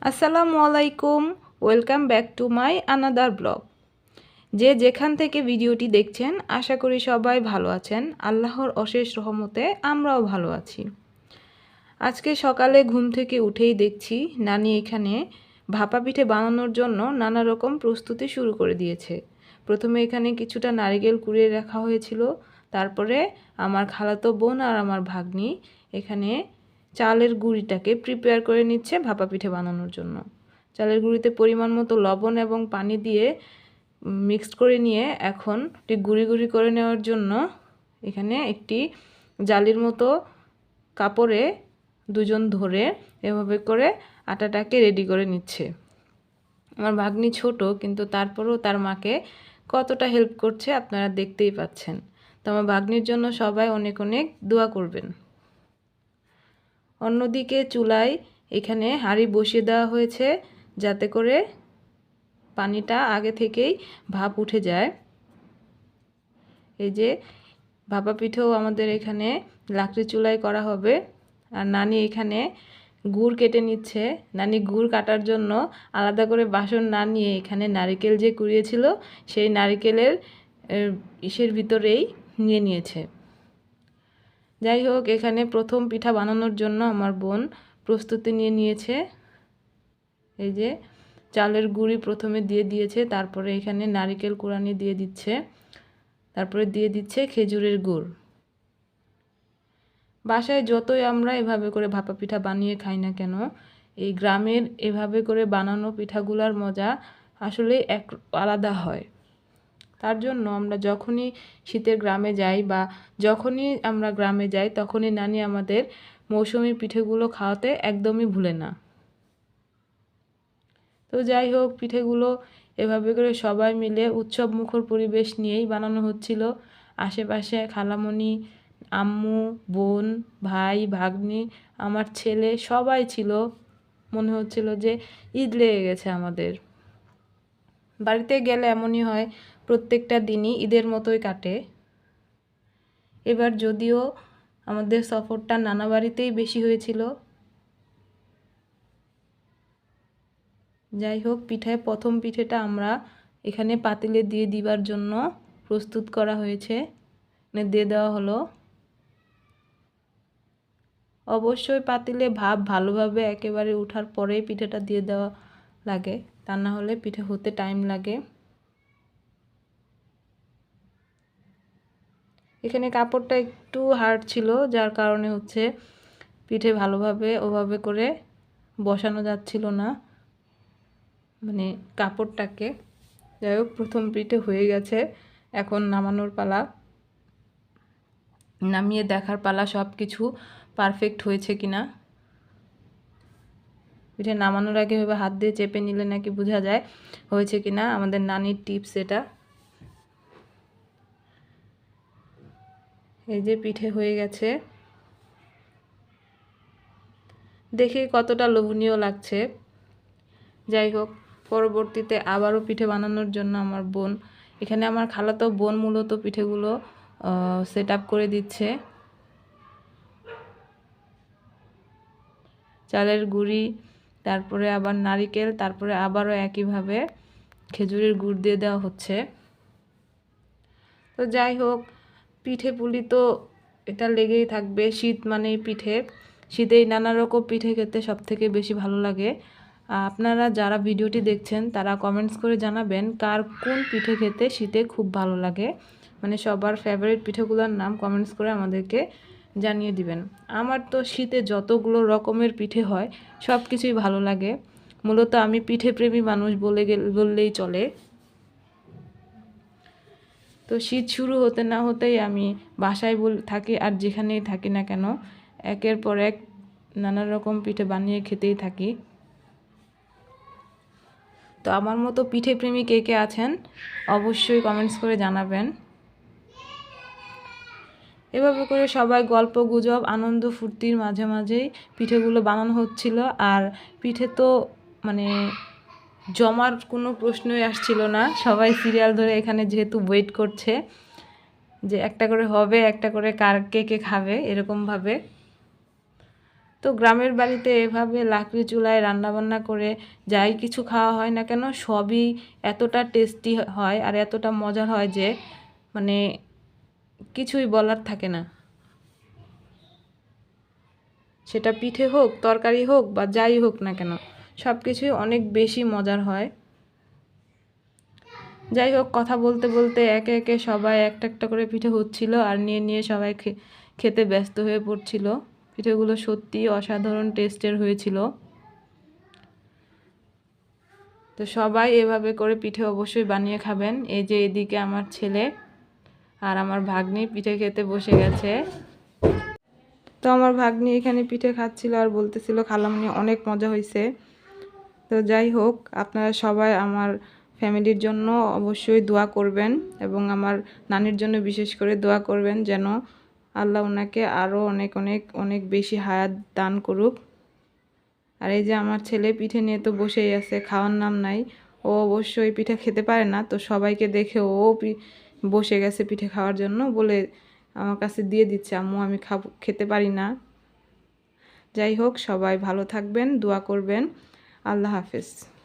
আসসালামু আলাইকুম, welcome back to my another blog. যে যেখান থেকে ভিডিওটি দেখছেন আশা করি সবাই ভালো আছেন। আল্লাহর অশেষ রহমতে আমরাও ভালো আছি। আজকে সকালে ঘুম থেকে উঠেই দেখছি নানি এখানে ভাপা পিঠে বানানোর জন্য নানা রকম প্রস্তুতি শুরু করে দিয়েছে। প্রথমে এখানে কিছুটা নারকেল কুড়িয়ে রাখা হয়েছিল, তারপরে আমার খালাতো বোন আর আমার ভাগ্নি এখানে চালের গুঁড়িটাকে প্রিপেয়ার করে নিচ্ছে ভাপা পিঠে বানানোর জন্য। চালের গুঁড়িতে পরিমাণ মতো লবণ এবং পানি দিয়ে মিক্সড করে নিয়ে এখন একটি গুঁড়ি গুঁড়ি করে নেওয়ার জন্য এখানে একটি জালির মতো কাপড়ে দুজন ধরে এভাবে করে আটাটাকে রেডি করে নিচ্ছে। আমার ভাগ্নি ছোট, কিন্তু তারপরেও তার মাকে কতটা হেল্প করছে আপনারা দেখতেই পাচ্ছেন। তো আমার ভাগ্নির জন্য সবাই অনেক অনেক দোয়া করবেন। অন্যদিকে চুলায় এখানে হাঁড়ি বসিয়ে দেওয়া হয়েছে যাতে করে পানিটা আগে থেকেই ভাপ উঠে যায়। এই যে ভাপা পিঠেও আমাদের এখানে লাকড়ি চুলায় করা হবে। আর নানি এখানে গুড় কেটে নিচ্ছে। নানি গুড় কাটার জন্য আলাদা করে বাসন না নিয়ে এখানে নারকেল যে কুড়িয়েছিল সেই নারকেলের ইসের ভিতরেই নিয়ে নিয়েছে। যাই হোক, এখানে প্রথম পিঠা বানানোর জন্য আমার বোন প্রস্তুতি নিয়ে নিয়েছে। এই যে চালের গুঁড়ি প্রথমে দিয়ে দিয়েছে, তারপরে এখানে নারকেল কোড়ানি দিয়ে দিচ্ছে, তারপরে দিয়ে দিচ্ছে খেজুরের গুড়। বাসায় যতই আমরা এভাবে করে ভাপা পিঠা বানিয়ে খাই না কেন, এই গ্রামের এভাবে করে বানানো পিঠাগুলোর মজা আসলে এক আলাদা হয়। তার জন্য আমরা যখনই শীতের গ্রামে যাই বা যখনই আমরা গ্রামে যাই তখনই নানি আমাদের মৌসুমি পিঠেগুলো খাওয়াতে একদমই ভুলে না। তো যাই হোক, পিঠেগুলো এভাবে করে সবাই মিলে উৎসব মুখর পরিবেশ নিয়েই বানানো হচ্ছিল। আশেপাশে খালামণি, আম্মু, বোন, ভাই, ভাগ্নি, আমার ছেলে সবাই ছিল। মনে হচ্ছিল যে ঈদ লেগে গেছে আমাদের। বাড়িতে গেলে এমনই হয়, প্রত্যেকটা দিনই ঈদের মতোই কাটে। এবার যদিও আমাদের সফরটা নানা বাড়িতেই বেশি হয়েছিল। যাই হোক, পিঠায় প্রথম পিঠেটা আমরা এখানে পাতিলে দিয়ে দিবার জন্য প্রস্তুত করা হয়েছে, দিয়ে দেওয়া হলো। অবশ্যই পাতিলে ভাপ ভালোভাবে একেবারে ওঠার পরেই পিঠাটা দিয়ে দেওয়া লাগে, তা না হলে পিঠে হতে টাইম লাগে। এখানে কাপড়টা একটু হার্ড ছিল, যার কারণে হচ্ছে পিঠে ভালোভাবে ওভাবে করে বসানো যাচ্ছিল না, মানে কাপড়টাকে। যাই হোক, প্রথম পিঠে হয়ে গেছে, এখন নামানোর পালা, নামিয়ে দেখার পালা সব কিছু পারফেক্ট হয়েছে কিনা। পিঠে নামানোর আগে এভাবে হাত দিয়ে চেপে নিলে নাকি বোঝা যায় হয়েছে কিনা। আমাদের নানির টিপস এটা। এই যে পিঠে হয়ে গেছে, দেখে কতটা লোভনীয় লাগছে। যাই হোক, পরবর্তীতে আবারও পিঠে বানানোর জন্য আমার বোন, এখানে আমার খালাতো বোন মূলত পিঠেগুলো সেট আপ করে দিচ্ছে। চালের গুঁড়ি, তারপরে আবার নারকেল, তারপরে আবারও একইভাবে খেজুরের গুড় দিয়ে দেওয়া হচ্ছে। তো যাই হোক, পিঠে পুলি তো এটা লেগেই থাকবে। শীত মানেই পিঠে, শীতেই নানা রকম পিঠে খেতে সবথেকে বেশি ভালো লাগে। আপনারা যারা ভিডিওটি দেখছেন তারা কমেন্টস করে জানাবেন কার কোন পিঠে খেতে শীতে খুব ভালো লাগে, মানে সবার ফেভারিট পিঠেগুলোর নাম কমেন্টস করে আমাদেরকে জানিয়ে দিবেন। আমার তো শীতে যতগুলো রকমের পিঠে হয় সব কিছুই ভালো লাগে। মূলত আমি পিঠে প্রেমী মানুষ বললেই চলে। তো শীত শুরু হতে না হতেই আমি বাসায় থাকি আর যেখানেই থাকি না কেন একের পর এক নানা রকম পিঠে বানিয়ে খেতেই থাকি। তো আমার মতো পিঠে প্রেমী কে কে আছেন অবশ্যই কমেন্টস করে জানাবেন। এভাবে করে সবাই গল্প গুজব আনন্দ ফুর্তির মাঝে মাঝেই পিঠেগুলো বানানো হচ্ছিল। আর পিঠে তো মানে জমার কোনো প্রশ্নই আসছিল না, সবাই সিরিয়াল ধরে এখানে যেহেতু ওয়েট করছে যে একটা করে হবে, একটা করে কে কে খাবে এরকমভাবে। তো তো গ্রামের বাড়িতে এভাবে লাকড়ি চুলায় রান্নাবান্না করে যাই কিছু খাওয়া হয় না কেন সবই এতটা টেস্টি হয় আর এতটা মজার হয় যে মানে কিছুই বলার থাকে না। সেটা পিঠে হোক, তরকারি হোক বা যাই হোক না কেন, সব কিছুই অনেক বেশি মজার হয়। যাই হোক, কথা বলতে বলতে একে একে সবাই একটা একটা করে পিঠে হচ্ছিল আর নিয়ে নিয়ে সবাই খেতে ব্যস্ত হয়ে পড়ছিল। পিঠেগুলো সত্যি অসাধারণ টেস্টের হয়েছিল। তো সবাই এভাবে করে পিঠে অবশ্যই বানিয়ে খাবেন। এই যে এদিকে আমার ছেলে আর আমার ভাগ্নি পিঠে খেতে বসে গেছে। তো আমার ভাগ্নি এখানে পিঠে খাচ্ছিল আর বলতেছিল খালামণি অনেক মজা হয়েছে। তো যাই হোক, আপনারা সবাই আমার ফ্যামিলির জন্য অবশ্যই দোয়া করবেন এবং আমার নানির জন্য বিশেষ করে দোয়া করবেন যেন আল্লাহ ওনাকে আরও অনেক অনেক অনেক বেশি হায়াত দান করুক। আর এই যে আমার ছেলে পিঠে নিয়ে তো বসেই আছে, খাওয়ার নাম নাই। ও অবশ্যই পিঠে খেতে পারে না, তো সবাইকে দেখে ও বসে গেছে পিঠে খাওয়ার জন্য, বলে আমার কাছে দিয়ে দিচ্ছে, আম্মু আমি খেতে পারি না। যাই হোক, সবাই ভালো থাকবেন, দোয়া করবেন। আল্লাহ হাফেজ।